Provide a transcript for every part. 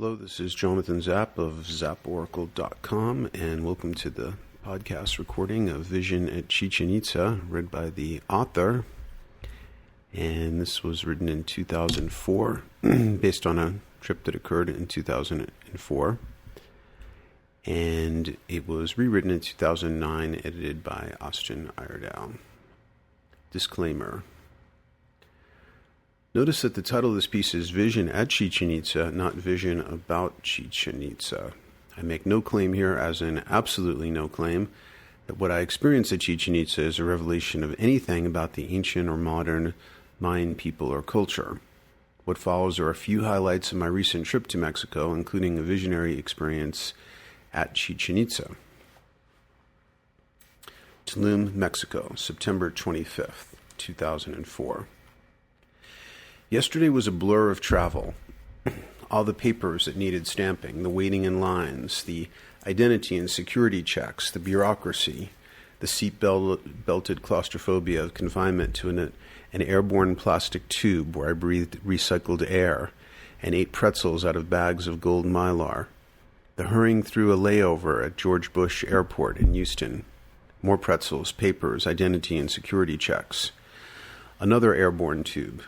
Hello, this is Jonathan Zapp of zapporacle.com, and welcome to the podcast recording of Vision at Chichen Itza, read by the author. And this was written in 2004, based on a trip that occurred in 2004. And it was rewritten in 2009, edited by Austin Iredale. Disclaimer. Notice that the title of this piece is Vision at Chichen Itza, not Vision about Chichen Itza. I make no claim here, as in absolutely no claim, that what I experienced at Chichen Itza is a revelation of anything about the ancient or modern Mayan people or culture. What follows are a few highlights of my recent trip to Mexico, including a visionary experience at Chichen Itza. Tulum, Mexico, September 25th, 2004. Yesterday was a blur of travel. All the papers that needed stamping, the waiting in lines, the identity and security checks, the bureaucracy, the seat-belted claustrophobia of confinement to an airborne plastic tube where I breathed recycled air and ate pretzels out of bags of gold mylar, the hurrying through a layover at George Bush Airport in Houston, more pretzels, papers, identity and security checks, another airborne tube,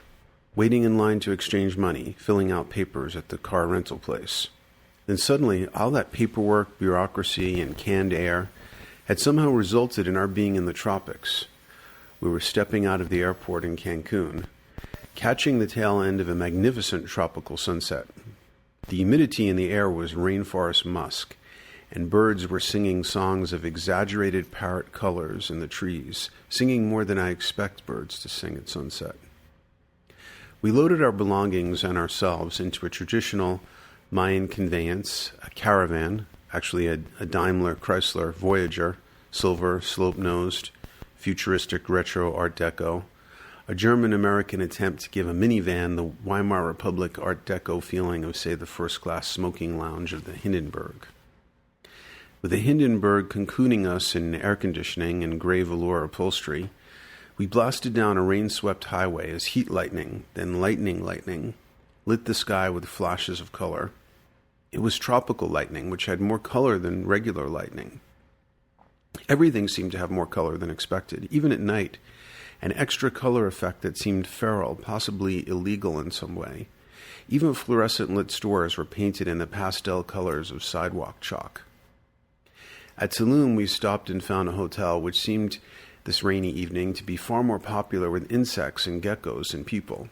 waiting in line to exchange money, filling out papers at the car rental place. Then suddenly, all that paperwork, bureaucracy, and canned air had somehow resulted in our being in the tropics. We were stepping out of the airport in Cancun, catching the tail end of a magnificent tropical sunset. The humidity in the air was rainforest musk, and birds were singing songs of exaggerated parrot colors in the trees, singing more than I expect birds to sing at sunset. We loaded our belongings and ourselves into a traditional Mayan conveyance, a caravan, actually a Daimler Chrysler Voyager, silver, slope-nosed, futuristic retro Art Deco, a German-American attempt to give a minivan the Weimar Republic Art Deco feeling of, say, the first-class smoking lounge of the Hindenburg. With the Hindenburg concluding us in air conditioning and gray velour upholstery, we blasted down a rain-swept highway as heat lightning, then lightning, lit the sky with flashes of color. It was tropical lightning, which had more color than regular lightning. Everything seemed to have more color than expected, even at night, an extra color effect that seemed feral, possibly illegal in some way. Even fluorescent-lit stores were painted in the pastel colors of sidewalk chalk. At Tulum, we stopped and found a hotel which seemed, this rainy evening, to be far more popular with insects and geckos than people.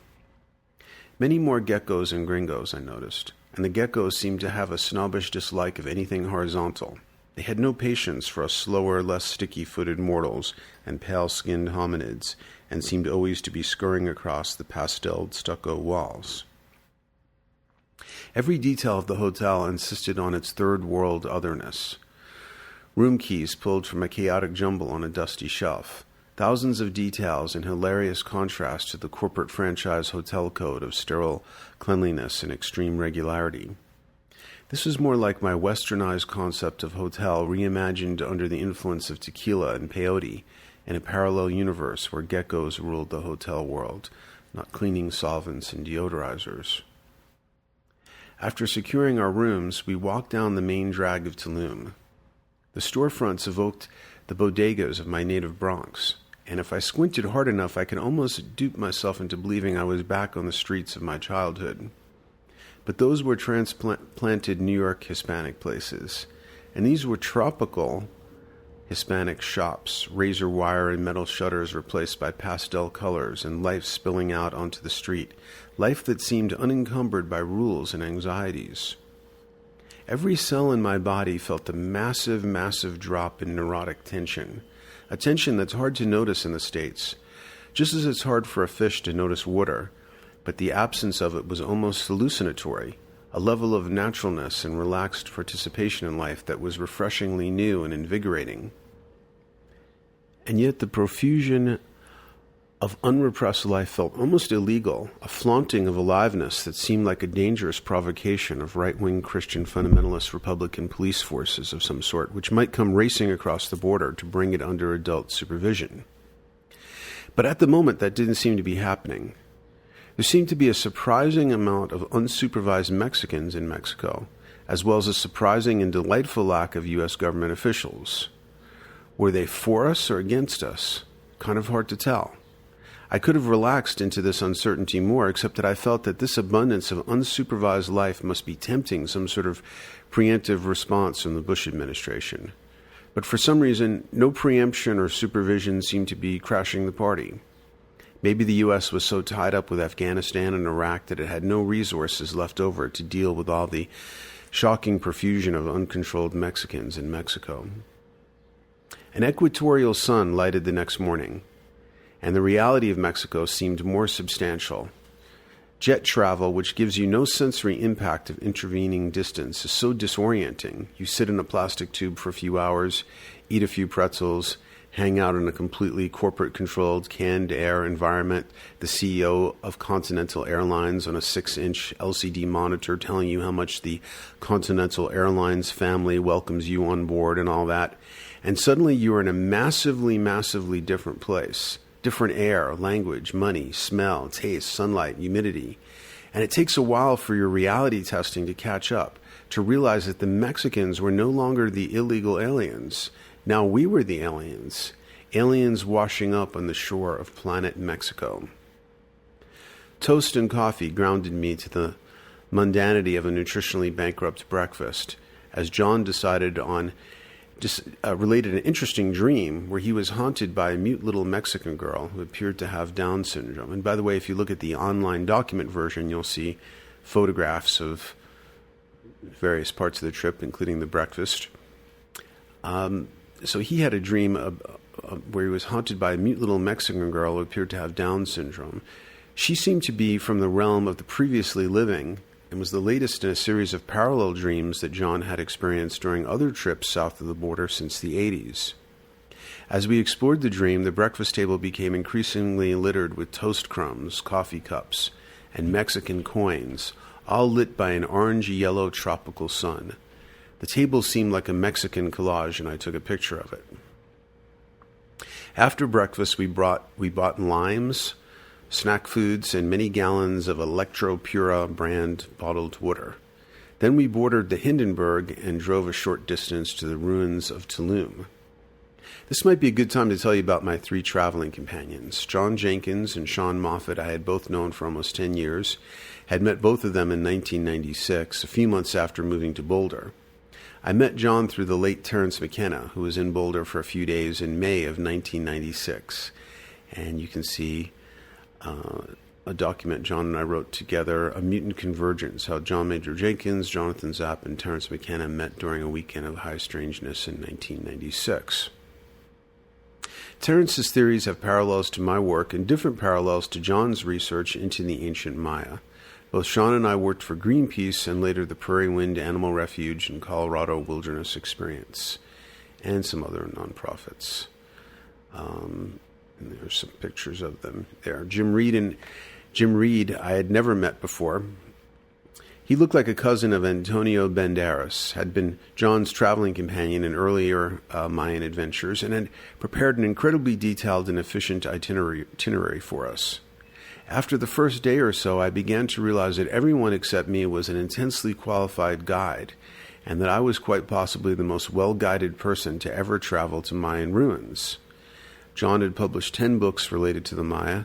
Many more geckos and gringos, I noticed, and the geckos seemed to have a snobbish dislike of anything horizontal. They had no patience for us slower, less sticky-footed mortals and pale-skinned hominids, and seemed always to be scurrying across the pasteled stucco walls. Every detail of the hotel insisted on its third-world otherness. Room keys pulled from a chaotic jumble on a dusty shelf. Thousands of details in hilarious contrast to the corporate franchise hotel code of sterile cleanliness and extreme regularity. This was more like my westernized concept of hotel reimagined under the influence of tequila and peyote in a parallel universe where geckos ruled the hotel world, not cleaning solvents and deodorizers. After securing our rooms, we walked down the main drag of Tulum. The storefronts evoked the bodegas of my native Bronx, and if I squinted hard enough, I could almost dupe myself into believing I was back on the streets of my childhood. But those were transplanted New York Hispanic places, and these were tropical Hispanic shops, razor wire and metal shutters replaced by pastel colors, and life spilling out onto the street, life that seemed unencumbered by rules and anxieties. Every cell in my body felt a massive, massive drop in neurotic tension, a tension that's hard to notice in the States, just as it's hard for a fish to notice water, but the absence of it was almost hallucinatory, a level of naturalness and relaxed participation in life that was refreshingly new and invigorating. And yet the profusion of unrepressed life felt almost illegal, a flaunting of aliveness that seemed like a dangerous provocation of right-wing Christian fundamentalist Republican police forces of some sort, which might come racing across the border to bring it under adult supervision. But at the moment, that didn't seem to be happening. There seemed to be a surprising amount of unsupervised Mexicans in Mexico, as well as a surprising and delightful lack of U.S. government officials. Were they for us or against us? Kind of hard to tell. I could have relaxed into this uncertainty more, except that I felt that this abundance of unsupervised life must be tempting some sort of preemptive response from the Bush administration. But for some reason, no preemption or supervision seemed to be crashing the party. Maybe the U.S. was so tied up with Afghanistan and Iraq that it had no resources left over to deal with all the shocking profusion of uncontrolled Mexicans in Mexico. An equatorial sun lighted the next morning, and the reality of Mexico seemed more substantial. Jet travel, which gives you no sensory impact of intervening distance, is so disorienting. You sit in a plastic tube for a few hours, eat a few pretzels, hang out in a completely corporate-controlled, canned air environment, the CEO of Continental Airlines on a 6-inch LCD monitor telling you how much the Continental Airlines family welcomes you on board and all that. And suddenly you are in a massively, massively different place. Different air, language, money, smell, taste, sunlight, humidity. And it takes a while for your reality testing to catch up, to realize that the Mexicans were no longer the illegal aliens. Now we were the aliens. Aliens washing up on the shore of planet Mexico. Toast and coffee grounded me to the mundanity of a nutritionally bankrupt breakfast, as John related an interesting dream where he was haunted by a mute little Mexican girl who appeared to have Down syndrome. And by the way, if you look at the online document version, you'll see photographs of various parts of the trip, including the breakfast. So he had a dream where he was haunted by a mute little Mexican girl who appeared to have Down syndrome. She seemed to be from the realm of the previously living, and was the latest in a series of parallel dreams that John had experienced during other trips south of the border since the 80s. As we explored the dream, the breakfast table became increasingly littered with toast crumbs, coffee cups, and Mexican coins, all lit by an orange-yellow tropical sun. The table seemed like a Mexican collage, and I took a picture of it. After breakfast, we bought limes, snack foods, and many gallons of Electro Pura brand bottled water. Then we boarded the Hindenburg and drove a short distance to the ruins of Tulum. This might be a good time to tell you about my 3 traveling companions. John Jenkins and Sean Moffat I had both known for almost 10 years, had met both of them in 1996, a few months after moving to Boulder. I met John through the late Terence McKenna, who was in Boulder for a few days in May of 1996. And you can see a document John and I wrote together, A Mutant Convergence, how John Major Jenkins, Jonathan Zapp, and Terence McKenna met during a weekend of high strangeness in 1996. Terence's theories have parallels to my work and different parallels to John's research into the ancient Maya. Both Sean and I worked for Greenpeace and later the Prairie Wind Animal Refuge and Colorado Wilderness Experience, and some other nonprofits. And there's some pictures of them there. Jim Reed I had never met before. He looked like a cousin of Antonio Banderas, had been John's traveling companion in earlier Mayan adventures, and had prepared an incredibly detailed and efficient itinerary for us. After the first day or so, I began to realize that everyone except me was an intensely qualified guide, and that I was quite possibly the most well-guided person to ever travel to Mayan ruins. John had published 10 books related to the Maya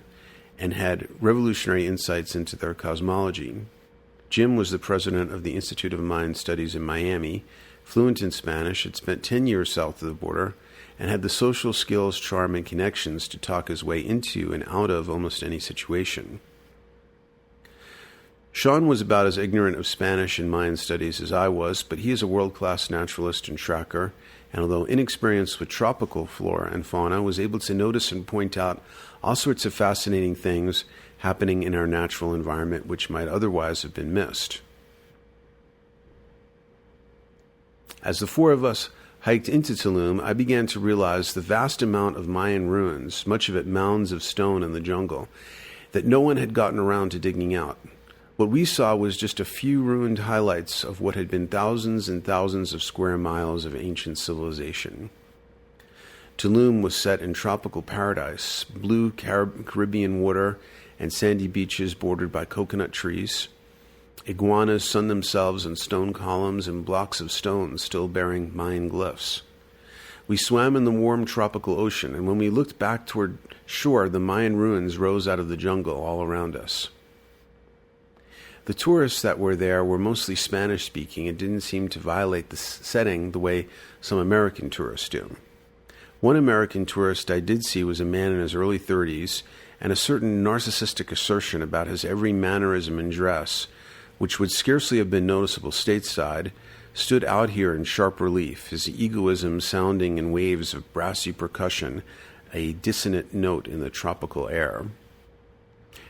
and had revolutionary insights into their cosmology. Jim was the president of the Institute of Mayan Studies in Miami, fluent in Spanish, had spent 10 years south of the border, and had the social skills, charm, and connections to talk his way into and out of almost any situation. Sean was about as ignorant of Spanish and Mayan studies as I was, but he is a world-class naturalist and tracker, and although inexperienced with tropical flora and fauna, was able to notice and point out all sorts of fascinating things happening in our natural environment which might otherwise have been missed. As the 4 of us hiked into Tulum, I began to realize the vast amount of Mayan ruins, much of it mounds of stone in the jungle, that no one had gotten around to digging out. What we saw was just a few ruined highlights of what had been thousands and thousands of square miles of ancient civilization. Tulum was set in tropical paradise, blue Caribbean water, and sandy beaches bordered by coconut trees. Iguanas sunned themselves in stone columns and blocks of stone still bearing Mayan glyphs. We swam in the warm tropical ocean, and when we looked back toward shore, the Mayan ruins rose out of the jungle all around us. The tourists that were there were mostly Spanish-speaking and didn't seem to violate the setting the way some American tourists do. One American tourist I did see was a man in his early 30s, and a certain narcissistic assertion about his every mannerism and dress, which would scarcely have been noticeable stateside, stood out here in sharp relief, his egoism sounding in waves of brassy percussion, a dissonant note in the tropical air.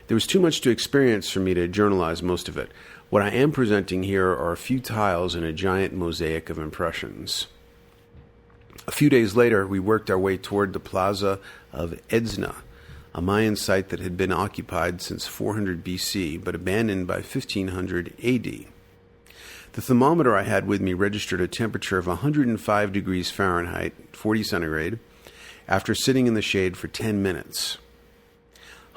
There was too much to experience for me to journalize most of it. What I am presenting here are a few tiles in a giant mosaic of impressions. A few days later, we worked our way toward the plaza of Edzna, a Mayan site that had been occupied since 400 BC, but abandoned by 1500 AD. The thermometer I had with me registered a temperature of 105 degrees Fahrenheit, 40 centigrade, after sitting in the shade for 10 minutes.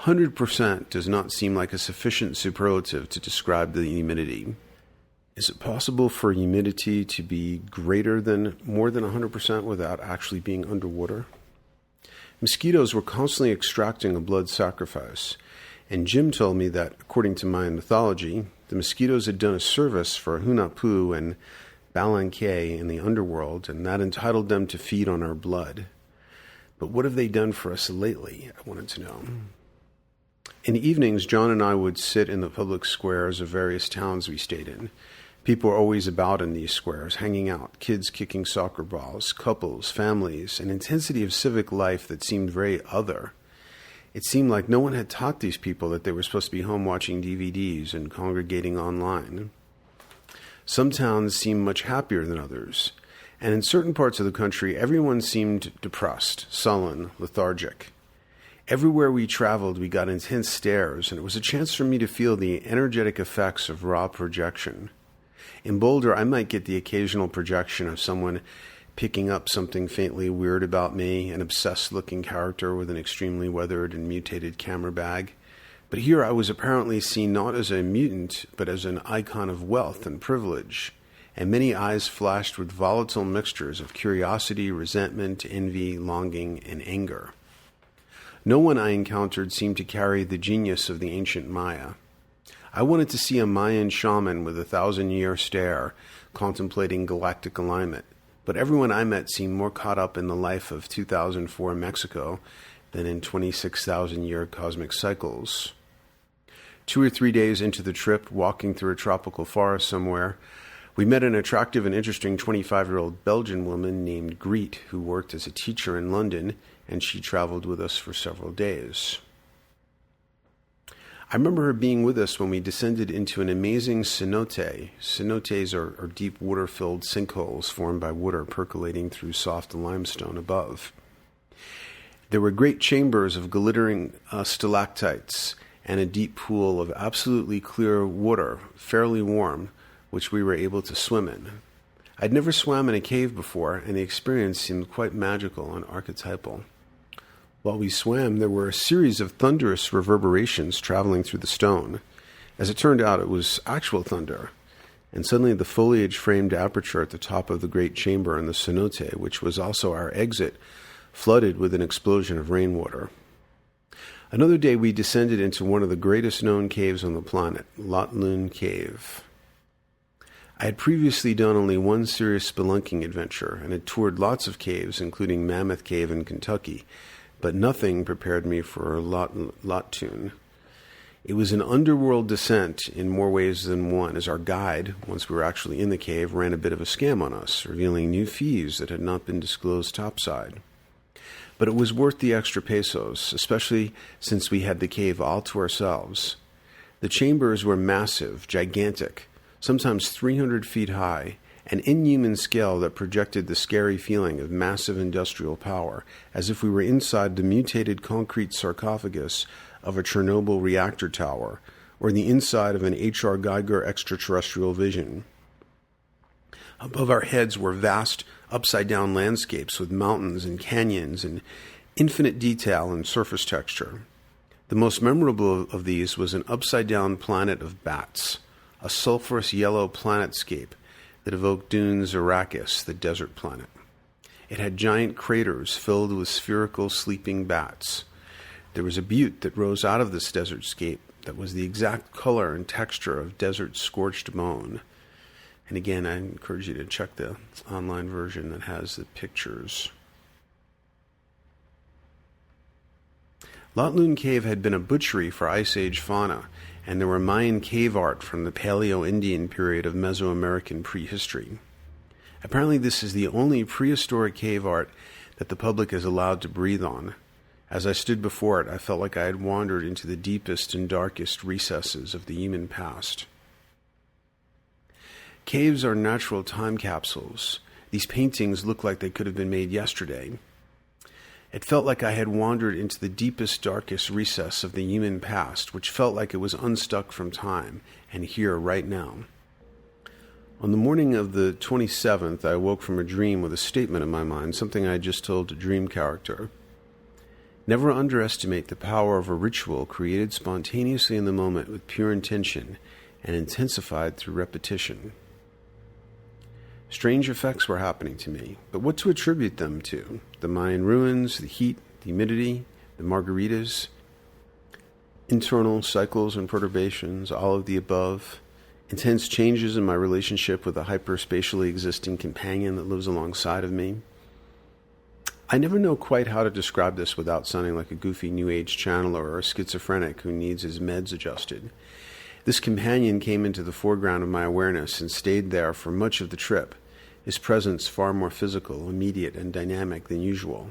100% does not seem like a sufficient superlative to describe the humidity. Is it possible for humidity to be more than 100% without actually being underwater? Mosquitoes were constantly extracting a blood sacrifice, and Jim told me that, according to Mayan mythology, the mosquitoes had done a service for Hunahpu and Balanque in the underworld, and that entitled them to feed on our blood. But what have they done for us lately? I wanted to know. In the evenings, John and I would sit in the public squares of various towns we stayed in. People were always about in these squares, hanging out, kids kicking soccer balls, couples, families, an intensity of civic life that seemed very other. It seemed like no one had taught these people that they were supposed to be home watching DVDs and congregating online. Some towns seemed much happier than others, and in certain parts of the country, everyone seemed depressed, sullen, lethargic. Everywhere we traveled, we got intense stares, and it was a chance for me to feel the energetic effects of raw projection. In Boulder, I might get the occasional projection of someone picking up something faintly weird about me, an obsessed-looking character with an extremely weathered and mutated camera bag. But here I was apparently seen not as a mutant, but as an icon of wealth and privilege, and many eyes flashed with volatile mixtures of curiosity, resentment, envy, longing, and anger. No one I encountered seemed to carry the genius of the ancient Maya. I wanted to see a Mayan shaman with a 1,000-year stare, contemplating galactic alignment, but everyone I met seemed more caught up in the life of 2004 Mexico than in 26,000-year cosmic cycles. 2 or 3 days into the trip, walking through a tropical forest somewhere, we met an attractive and interesting 25-year-old Belgian woman named Greet, who worked as a teacher in London, and she traveled with us for several days. I remember her being with us when we descended into an amazing cenote. Cenotes are deep water-filled sinkholes formed by water percolating through soft limestone above. There were great chambers of glittering stalactites and a deep pool of absolutely clear water, fairly warm, which we were able to swim in. I'd never swam in a cave before, and the experience seemed quite magical and archetypal. While we swam, there were a series of thunderous reverberations traveling through the stone. As it turned out, it was actual thunder, and suddenly the foliage-framed aperture at the top of the great chamber in the cenote, which was also our exit, flooded with an explosion of rainwater. Another day we descended into one of the greatest known caves on the planet, Lot Lun Cave. I had previously done only one serious spelunking adventure and had toured lots of caves, including Mammoth Cave in Kentucky, but nothing prepared me for Latun. It was an underworld descent in more ways than one, as our guide, once we were actually in the cave, ran a bit of a scam on us, revealing new fees that had not been disclosed topside. But it was worth the extra pesos, especially since we had the cave all to ourselves. The chambers were massive, gigantic, sometimes 300 feet high, an inhuman scale that projected the scary feeling of massive industrial power, as if we were inside the mutated concrete sarcophagus of a Chernobyl reactor tower, or the inside of an H.R. Geiger extraterrestrial vision. Above our heads were vast, upside-down landscapes with mountains and canyons and infinite detail and surface texture. The most memorable of these was an upside-down planet of bats, a sulphurous yellow planetscape that evoked Dune's Arrakis, the desert planet. It had giant craters filled with spherical sleeping bats. There was a butte that rose out of this desert scape that was the exact color and texture of desert scorched bone. And again, I encourage you to check the online version that has the pictures. Lot Loon Cave had been a butchery for Ice Age fauna, and there were Mayan cave art from the Paleo-Indian period of Mesoamerican prehistory. Apparently this is the only prehistoric cave art that the public is allowed to breathe on. As I stood before it, I felt like I had wandered into the deepest and darkest recesses of the human past. Caves are natural time capsules. These paintings look like they could have been made yesterday. It felt like I had wandered into the deepest, darkest recess of the human past, which felt like it was unstuck from time, and here right now. On the morning of the 27th, I awoke from a dream with a statement in my mind, something I had just told a dream character. Never underestimate the power of a ritual created spontaneously in the moment with pure intention and intensified through repetition. Strange effects were happening to me, but what to attribute them to? The Mayan ruins, the heat, the humidity, the margaritas, internal cycles and perturbations, all of the above, intense changes in my relationship with a hyperspatially existing companion that lives alongside of me. I never know quite how to describe this without sounding like a goofy New Age channeler or a schizophrenic who needs his meds adjusted. This companion came into the foreground of my awareness and stayed there for much of the trip, his presence far more physical, immediate, and dynamic than usual.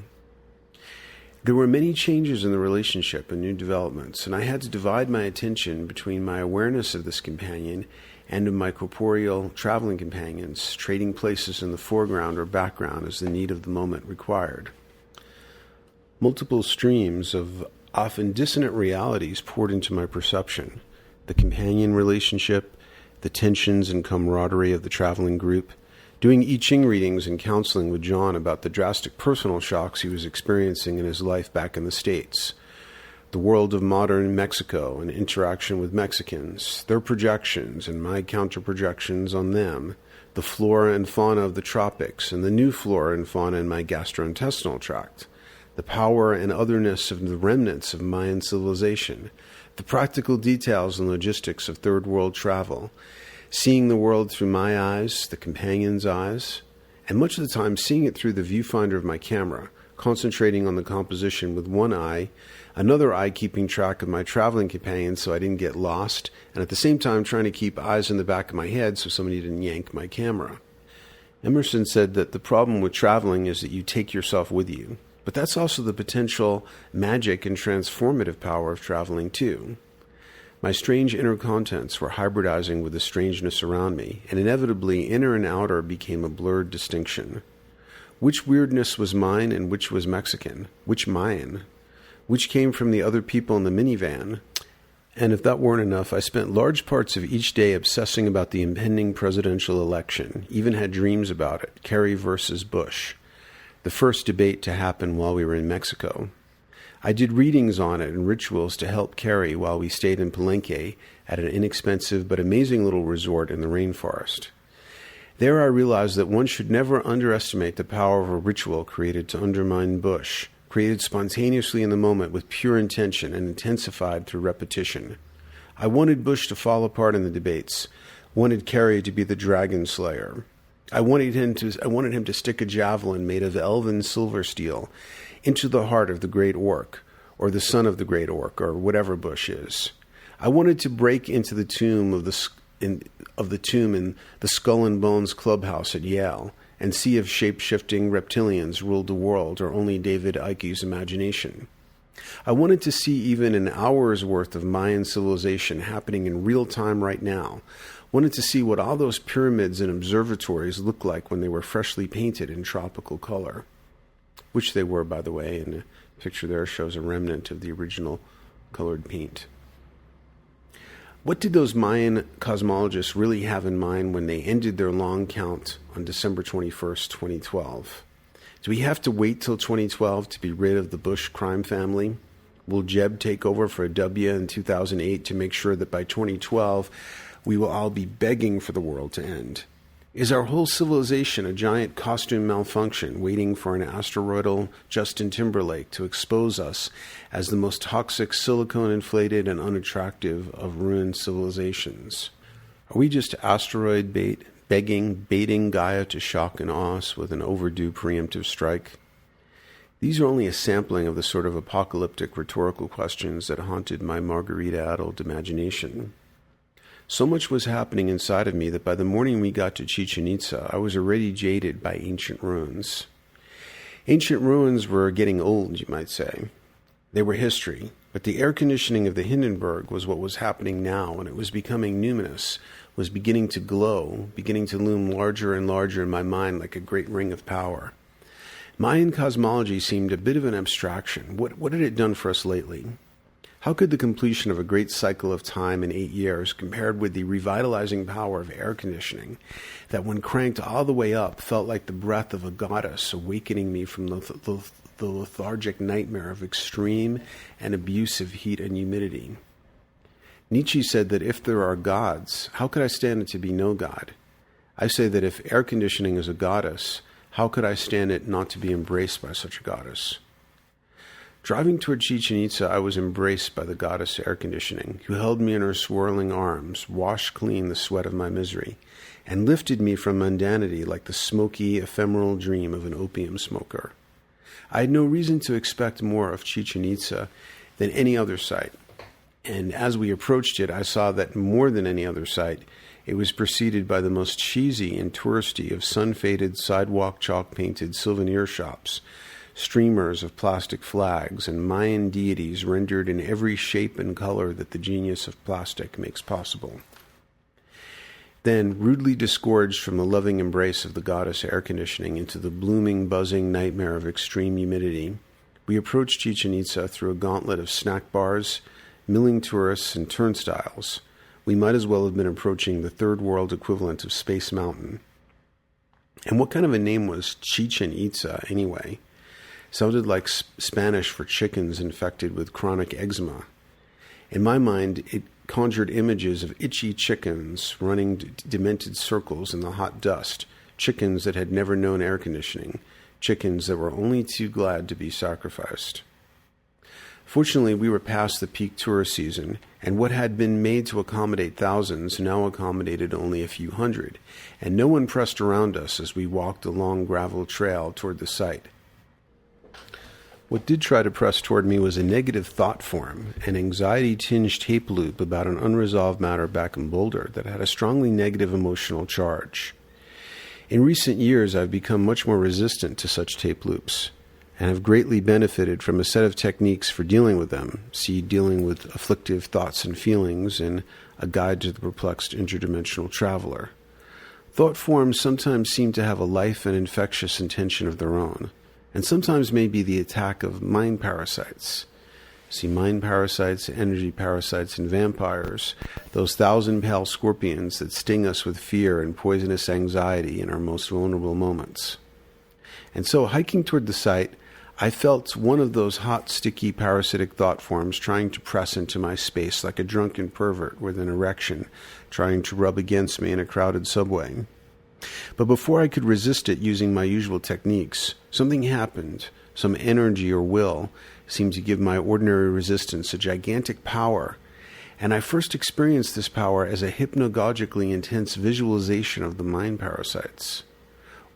There were many changes in the relationship and new developments, and I had to divide my attention between my awareness of this companion and of my corporeal traveling companions, trading places in the foreground or background as the need of the moment required. Multiple streams of often dissonant realities poured into my perception: the companion relationship, the tensions and camaraderie of the traveling group, doing I Ching readings and counseling with John about the drastic personal shocks he was experiencing in his life back in the States, the world of modern Mexico and interaction with Mexicans, their projections and my counter-projections on them, the flora and fauna of the tropics and the new flora and fauna in my gastrointestinal tract, the power and otherness of the remnants of Mayan civilization, the practical details and logistics of third world travel, seeing the world through my eyes, the companion's eyes, and much of the time seeing it through the viewfinder of my camera, concentrating on the composition with one eye, another eye keeping track of my traveling companion so I didn't get lost, and at the same time trying to keep eyes in the back of my head so somebody didn't yank my camera. Emerson said that the problem with traveling is that you take yourself with you, but that's also the potential magic and transformative power of traveling too. My strange inner contents were hybridizing with the strangeness around me, and inevitably inner and outer became a blurred distinction. Which weirdness was mine and which was Mexican? Which Mayan? Which came from the other people in the minivan? And if that weren't enough, I spent large parts of each day obsessing about the impending presidential election, even had dreams about it, Kerry versus Bush, the first debate to happen while we were in Mexico. I did readings on it and rituals to help Kerry while we stayed in Palenque at an inexpensive but amazing little resort in the rainforest. There I realized that one should never underestimate the power of a ritual created to undermine Bush, created spontaneously in the moment with pure intention and intensified through repetition. I wanted Bush to fall apart in the debates, wanted Kerry to be the dragon slayer. I wanted him to stick a javelin made of elven silver steel into the heart of the great orc, or the son of the great orc, or whatever Bush is. I wanted to break into the tomb in the Skull and Bones clubhouse at Yale and see if shape-shifting reptilians ruled the world or only David Icke's imagination. I wanted to see even an hour's worth of Mayan civilization happening in real time right now. Wanted to see what all those pyramids and observatories looked like when they were freshly painted in tropical color. Which they were, by the way, and the picture there shows a remnant of the original colored paint. What did those Mayan cosmologists really have in mind when they ended their long count on December 21st, 2012? Do we have to wait till 2012 to be rid of the Bush crime family? Will Jeb take over for a W in 2008 to make sure that by 2012 we will all be begging for the world to end? Is our whole civilization a giant costume malfunction waiting for an asteroidal Justin Timberlake to expose us as the most toxic, silicone-inflated, and unattractive of ruined civilizations? Are we just asteroid baiting Gaia to shock and awe us with an overdue preemptive strike? These are only a sampling of the sort of apocalyptic rhetorical questions that haunted my margarita-addled imagination. So much was happening inside of me that by the morning we got to Chichen Itza, I was already jaded by ancient ruins. Ancient ruins were getting old, you might say. They were history, but the air conditioning of the Hindenburg was what was happening now, and it was becoming numinous, was beginning to glow, beginning to loom larger and larger in my mind like a great ring of power. Mayan cosmology seemed a bit of an abstraction. What had it done for us lately? How could the completion of a great cycle of time in 8 years, compared with the revitalizing power of air conditioning, that when cranked all the way up felt like the breath of a goddess awakening me from the lethargic nightmare of extreme and abusive heat and humidity? Nietzsche said that if there are gods, how could I stand it to be no god? I say that if air conditioning is a goddess, how could I stand it not to be embraced by such a goddess? Driving toward Chichen Itza, I was embraced by the goddess air conditioning, who held me in her swirling arms, washed clean the sweat of my misery, and lifted me from mundanity like the smoky, ephemeral dream of an opium smoker. I had no reason to expect more of Chichen Itza than any other site, and as we approached it, I saw that more than any other site, it was preceded by the most cheesy and touristy of sun-faded, sidewalk chalk-painted souvenir shops, streamers of plastic flags, and Mayan deities rendered in every shape and color that the genius of plastic makes possible. Then, rudely disgorged from the loving embrace of the goddess air conditioning into the blooming, buzzing nightmare of extreme humidity, we approached Chichen Itza through a gauntlet of snack bars, milling tourists, and turnstiles. We might as well have been approaching the third world equivalent of Space Mountain. And what kind of a name was Chichen Itza, anyway? Sounded like Spanish for chickens infected with chronic eczema. In my mind, it conjured images of itchy chickens running demented circles in the hot dust, chickens that had never known air conditioning, chickens that were only too glad to be sacrificed. Fortunately, we were past the peak tourist season, and what had been made to accommodate thousands now accommodated only a few hundred, and no one pressed around us as we walked the long gravel trail toward the site. What did try to press toward me was a negative thought form, an anxiety-tinged tape loop about an unresolved matter back in Boulder that had a strongly negative emotional charge. In recent years, I've become much more resistant to such tape loops, and have greatly benefited from a set of techniques for dealing with them. See Dealing with Afflictive Thoughts and Feelings in A Guide to the Perplexed Interdimensional Traveler. Thought forms sometimes seem to have a life and infectious intention of their own, and sometimes may be the attack of mind parasites. See mind parasites, energy parasites, and vampires, those 1,000-pale scorpions that sting us with fear and poisonous anxiety in our most vulnerable moments. And so, hiking toward the site, I felt one of those hot, sticky, parasitic thought forms trying to press into my space like a drunken pervert with an erection trying to rub against me in a crowded subway. But before I could resist it using my usual techniques, something happened. Some energy or will seemed to give my ordinary resistance a gigantic power, and I first experienced this power as a hypnagogically intense visualization of the mind parasites.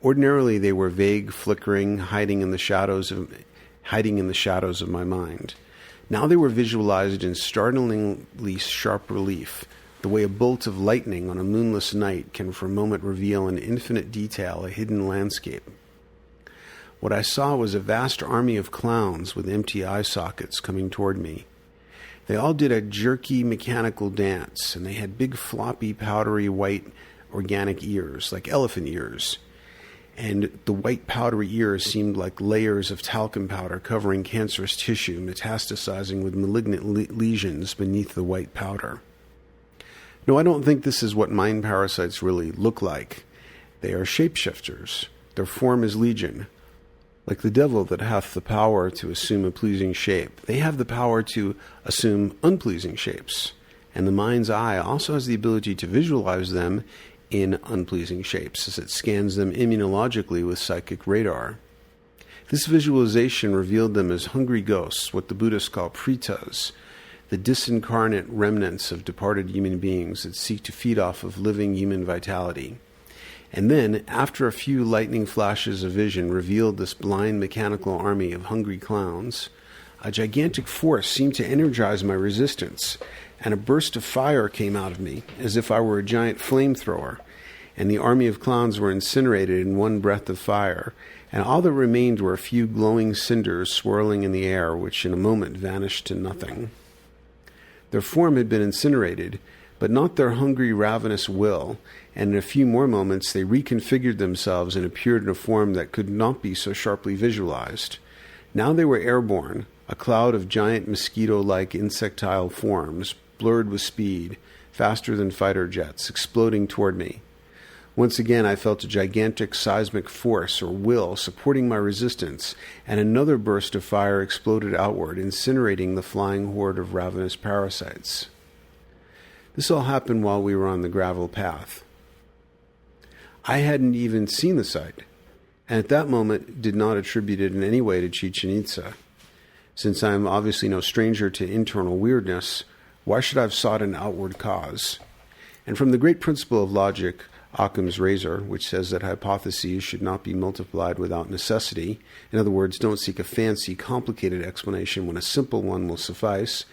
Ordinarily, they were vague, flickering, hiding in the shadows of my mind. Now they were visualized in startlingly sharp relief, the way a bolt of lightning on a moonless night can for a moment reveal in infinite detail a hidden landscape. What I saw was a vast army of clowns with empty eye sockets coming toward me. They all did a jerky, mechanical dance, and they had big, floppy, powdery, white, organic ears, like elephant ears. And the white, powdery ears seemed like layers of talcum powder covering cancerous tissue, metastasizing with malignant lesions beneath the white powder. No, I don't think this is what mind parasites really look like. They are shapeshifters. Their form is legion. Like the devil that hath the power to assume a pleasing shape, they have the power to assume unpleasing shapes, and the mind's eye also has the ability to visualize them in unpleasing shapes as it scans them immunologically with psychic radar. This visualization revealed them as hungry ghosts, what the Buddhists call pretas, the disincarnate remnants of departed human beings that seek to feed off of living human vitality. And then, after a few lightning flashes of vision revealed this blind mechanical army of hungry clowns, a gigantic force seemed to energize my resistance, and a burst of fire came out of me, as if I were a giant flamethrower, and the army of clowns were incinerated in one breath of fire, and all that remained were a few glowing cinders swirling in the air, which in a moment vanished to nothing. Their form had been incinerated, but not their hungry, ravenous will, and in a few more moments they reconfigured themselves and appeared in a form that could not be so sharply visualized. Now they were airborne, a cloud of giant mosquito-like insectile forms, blurred with speed, faster than fighter jets, exploding toward me. Once again I felt a gigantic seismic force or will supporting my resistance, and another burst of fire exploded outward, incinerating the flying horde of ravenous parasites. This all happened while we were on the gravel path. I hadn't even seen the sight, and at that moment did not attribute it in any way to Chichen Itza. Since I am obviously no stranger to internal weirdness, why should I have sought an outward cause? And from the great principle of logic, Occam's razor, which says that hypotheses should not be multiplied without necessity, in other words, don't seek a fancy, complicated explanation when a simple one will suffice,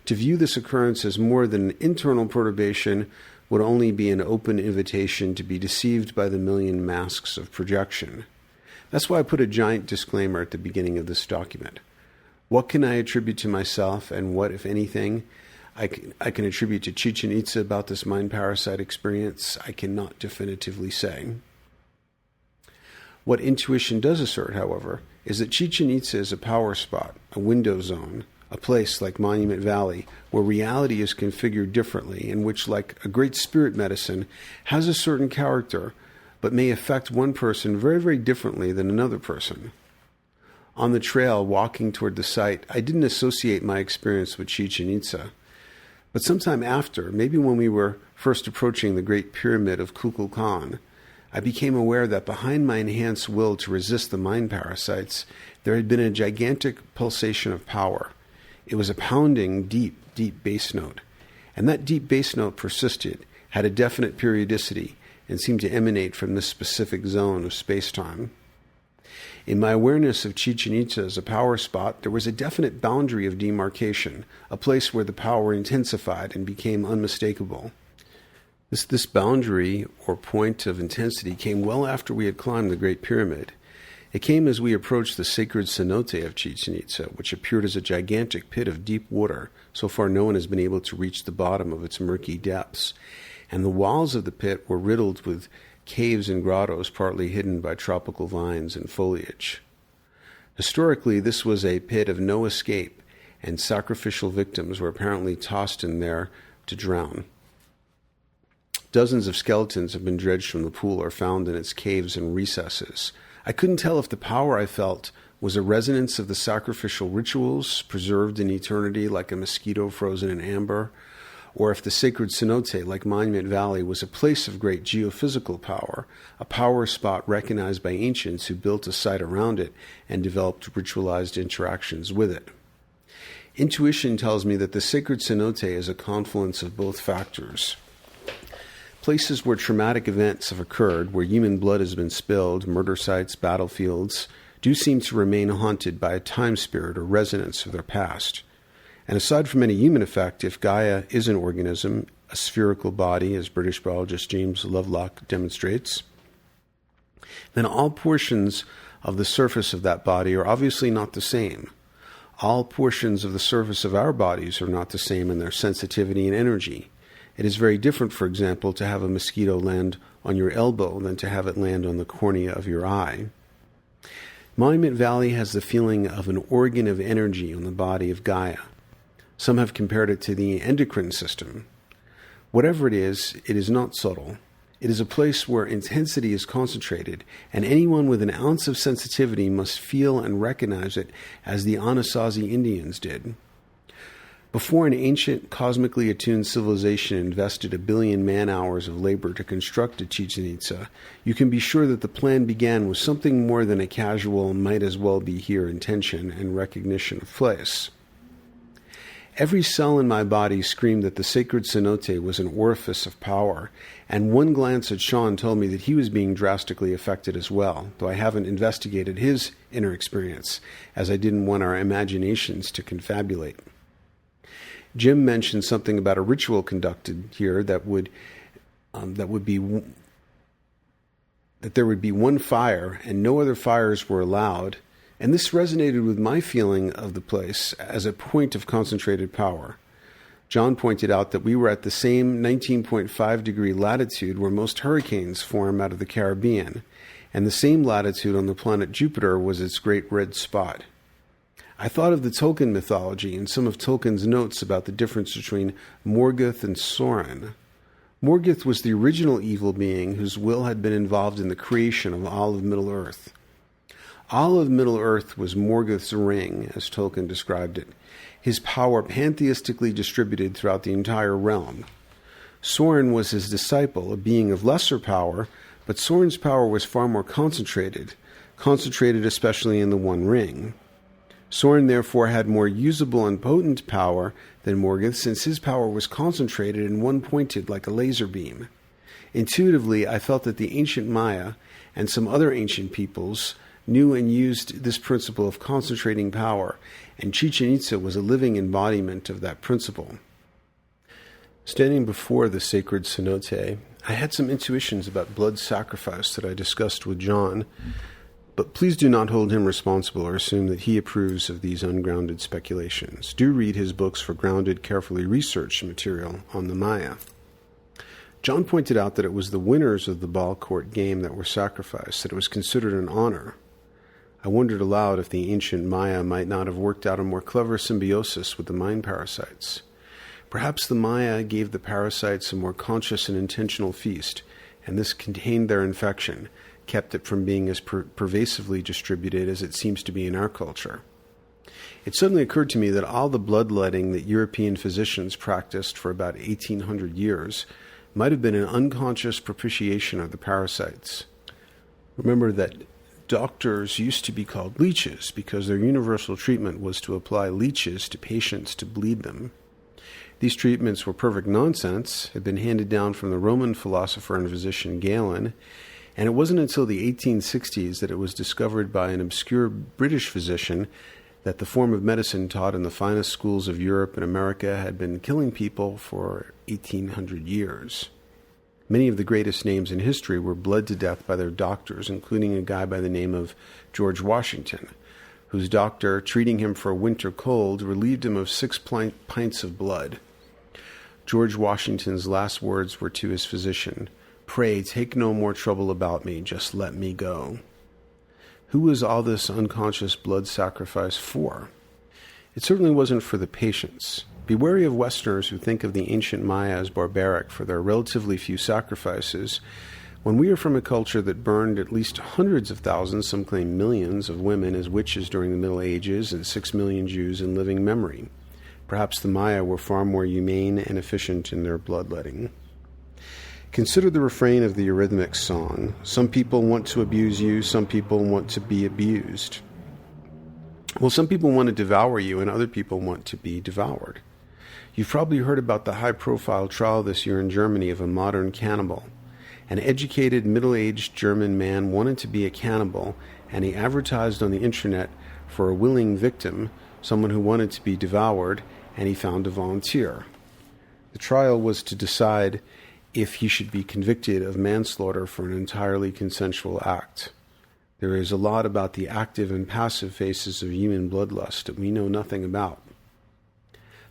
to view this occurrence as more than an internal perturbation would only be an open invitation to be deceived by the million masks of projection. That's why I put a giant disclaimer at the beginning of this document. What can I attribute to myself, and what, if anything, I can attribute to Chichen Itza about this mind parasite experience? I cannot definitively say. What intuition does assert, however, is that Chichen Itza is a power spot, a window zone, a place like Monument Valley where reality is configured differently, and which, like a great spirit medicine, has a certain character, but may affect one person very, very differently than another person. On the trail, walking toward the site, I didn't associate my experience with Chichen Itza. But sometime after, maybe when we were first approaching the Great Pyramid of Kukulkan, I became aware that behind my enhanced will to resist the mind parasites, there had been a gigantic pulsation of power. It was a pounding, deep, deep bass note. And that deep bass note persisted, had a definite periodicity, and seemed to emanate from this specific zone of space-time. In my awareness of Chichen Itza as a power spot, there was a definite boundary of demarcation, a place where the power intensified and became unmistakable. This boundary, or point of intensity, came well after we had climbed the Great Pyramid. It came as we approached the sacred cenote of Chichen Itza, which appeared as a gigantic pit of deep water. So far no one has been able to reach the bottom of its murky depths. And the walls of the pit were riddled with caves and grottos partly hidden by tropical vines and foliage. Historically, this was a pit of no escape, and sacrificial victims were apparently tossed in there to drown. Dozens of skeletons have been dredged from the pool or found in its caves and recesses. I couldn't tell if the power I felt was a resonance of the sacrificial rituals preserved in eternity like a mosquito frozen in amber, or if the sacred cenote, like Monument Valley, was a place of great geophysical power, a power spot recognized by ancients who built a site around it and developed ritualized interactions with it. Intuition tells me that the sacred cenote is a confluence of both factors. Places where traumatic events have occurred, where human blood has been spilled, murder sites, battlefields, do seem to remain haunted by a time spirit or resonance of their past. And aside from any human effect, if Gaia is an organism, a spherical body, as British biologist James Lovelock demonstrates, then all portions of the surface of that body are obviously not the same. All portions of the surface of our bodies are not the same in their sensitivity and energy. It is very different, for example, to have a mosquito land on your elbow than to have it land on the cornea of your eye. Monument Valley has the feeling of an organ of energy on the body of Gaia. Some have compared it to the endocrine system. Whatever it is not subtle. It is a place where intensity is concentrated, and anyone with an ounce of sensitivity must feel and recognize it as the Anasazi Indians did. Before an ancient, cosmically attuned civilization invested 1 billion man-hours of labor to construct a Chichen Itza, you can be sure that the plan began with something more than a casual might-as-well-be-here intention and recognition of place. Every cell in my body screamed that the sacred cenote was an orifice of power, and one glance at Sean told me that he was being drastically affected as well, though I haven't investigated his inner experience, as I didn't want our imaginations to confabulate. Jim mentioned something about a ritual conducted here that there would be one fire and no other fires were allowed, and this resonated with my feeling of the place as a point of concentrated power. John pointed out that we were at the same 19.5 degree latitude where most hurricanes form out of the Caribbean, and the same latitude on the planet Jupiter was its great red spot. I thought of the Tolkien mythology and some of Tolkien's notes about the difference between Morgoth and Sauron. Morgoth was the original evil being whose will had been involved in the creation of all of Middle-earth. All of Middle-earth was Morgoth's ring, as Tolkien described it, his power pantheistically distributed throughout the entire realm. Sauron was his disciple, a being of lesser power, but Sauron's power was far more concentrated especially in the One Ring. Sauron therefore had more usable and potent power than Morgoth, since his power was concentrated and one-pointed like a laser beam. Intuitively, I felt that the ancient Maya and some other ancient peoples knew and used this principle of concentrating power, and Chichen Itza was a living embodiment of that principle. Standing before the sacred cenote, I had some intuitions about blood sacrifice that I discussed with John, but please do not hold him responsible or assume that he approves of these ungrounded speculations. Do read his books for grounded, carefully researched material on the Maya. John pointed out that it was the winners of the ball court game that were sacrificed, that it was considered an honor. I wondered aloud if the ancient Maya might not have worked out a more clever symbiosis with the mind parasites. Perhaps the Maya gave the parasites a more conscious and intentional feast, and this contained their infection, kept it from being as pervasively distributed as it seems to be in our culture. It suddenly occurred to me that all the bloodletting that European physicians practiced for about 1800 years might have been an unconscious propitiation of the parasites. Remember that doctors used to be called leeches because their universal treatment was to apply leeches to patients to bleed them. These treatments were perfect nonsense, had been handed down from the Roman philosopher and physician Galen, and it wasn't until the 1860s that it was discovered by an obscure British physician that the form of medicine taught in the finest schools of Europe and America had been killing people for 1800 years. Many of the greatest names in history were bled to death by their doctors, including a guy by the name of George Washington, whose doctor, treating him for a winter cold, relieved him of 6 pints of blood. George Washington's last words were to his physician, "Pray, take no more trouble about me, just let me go." Who was all this unconscious blood sacrifice for? It certainly wasn't for the patients. Be wary of Westerners who think of the ancient Maya as barbaric for their relatively few sacrifices, when we are from a culture that burned at least hundreds of thousands, some claim millions, of women as witches during the Middle Ages and 6 million Jews in living memory. Perhaps the Maya were far more humane and efficient in their bloodletting. Consider the refrain of the Eurythmics song. Some people want to abuse you, some people want to be abused. Well, some people want to devour you, and other people want to be devoured. You've probably heard about the high-profile trial this year in Germany of a modern cannibal. An educated, middle-aged German man wanted to be a cannibal, and he advertised on the internet for a willing victim, someone who wanted to be devoured, and he found a volunteer. The trial was to decide if he should be convicted of manslaughter for an entirely consensual act. There is a lot about the active and passive phases of human bloodlust that we know nothing about.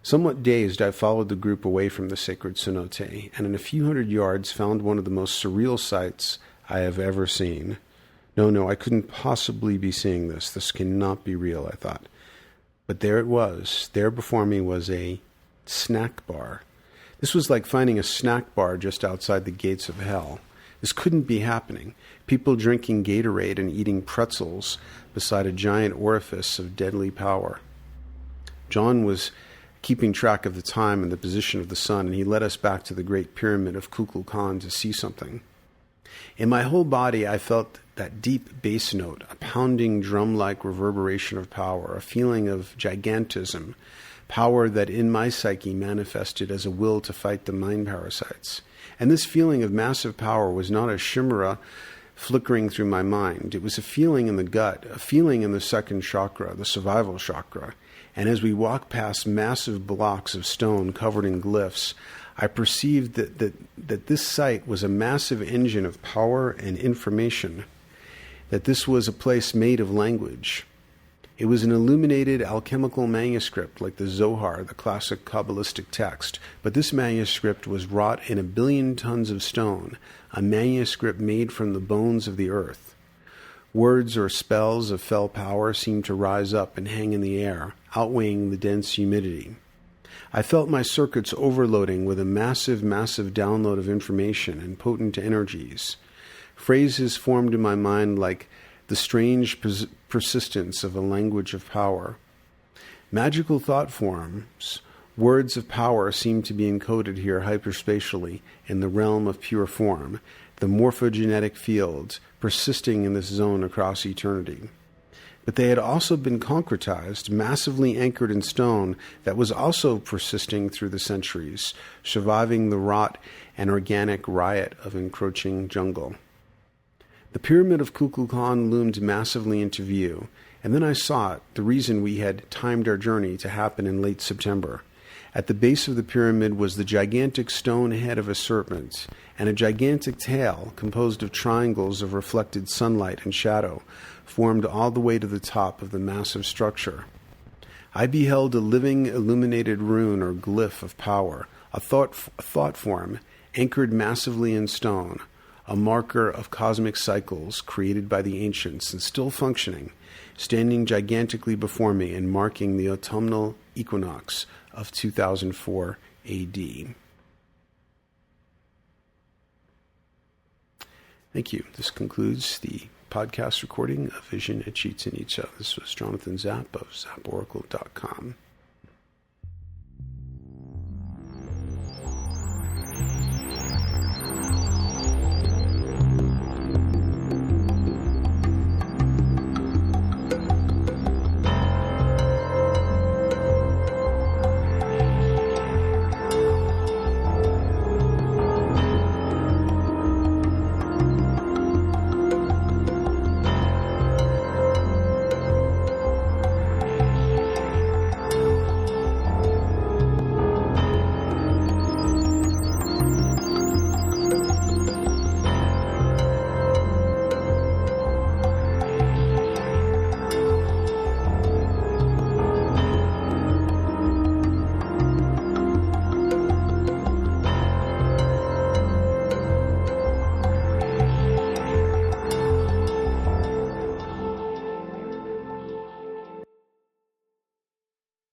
Somewhat dazed, I followed the group away from the sacred cenote, and in a few hundred yards found one of the most surreal sights I have ever seen. No, I couldn't possibly be seeing this. This cannot be real, I thought. But there it was. There before me was a snack bar. This was like finding a snack bar just outside the gates of hell. This couldn't be happening. People drinking Gatorade and eating pretzels beside a giant orifice of deadly power. John was keeping track of the time and the position of the sun, and he led us back to the Great Pyramid of Kukulkan to see something. In my whole body, I felt that deep bass note, a pounding drum-like reverberation of power, a feeling of gigantism, power that in my psyche manifested as a will to fight the mind parasites. And this feeling of massive power was not a chimera flickering through my mind. It was a feeling in the gut, a feeling in the second chakra, the survival chakra. And as we walked past massive blocks of stone covered in glyphs, I perceived that this site was a massive engine of power and information, that this was a place made of language. It was an illuminated alchemical manuscript like the Zohar, the classic Kabbalistic text, but this manuscript was wrought in 1 billion tons of stone, a manuscript made from the bones of the earth. Words or spells of fell power seemed to rise up and hang in the air, outweighing the dense humidity. I felt my circuits overloading with a massive download of information and potent energies. Phrases formed in my mind like the strange persistence of a language of power. Magical thought forms, words of power seem to be encoded here hyperspatially in the realm of pure form, the morphogenetic fields persisting in this zone across eternity. But they had also been concretized, massively anchored in stone that was also persisting through the centuries, surviving the rot and organic riot of encroaching jungle. The pyramid of Kukulkan loomed massively into view, and then I saw it, the reason we had timed our journey to happen in late September. At the base of the pyramid was the gigantic stone head of a serpent, and a gigantic tail composed of triangles of reflected sunlight and shadow formed all the way to the top of the massive structure. I beheld a living illuminated rune or glyph of power, a thought form anchored massively in stone, a marker of cosmic cycles created by the ancients and still functioning, standing gigantically before me and marking the autumnal equinox of 2004 AD. Thank you. This concludes the podcast recording of Vision at Chichen Itza. This was Jonathan Zapp of zapporacle.com.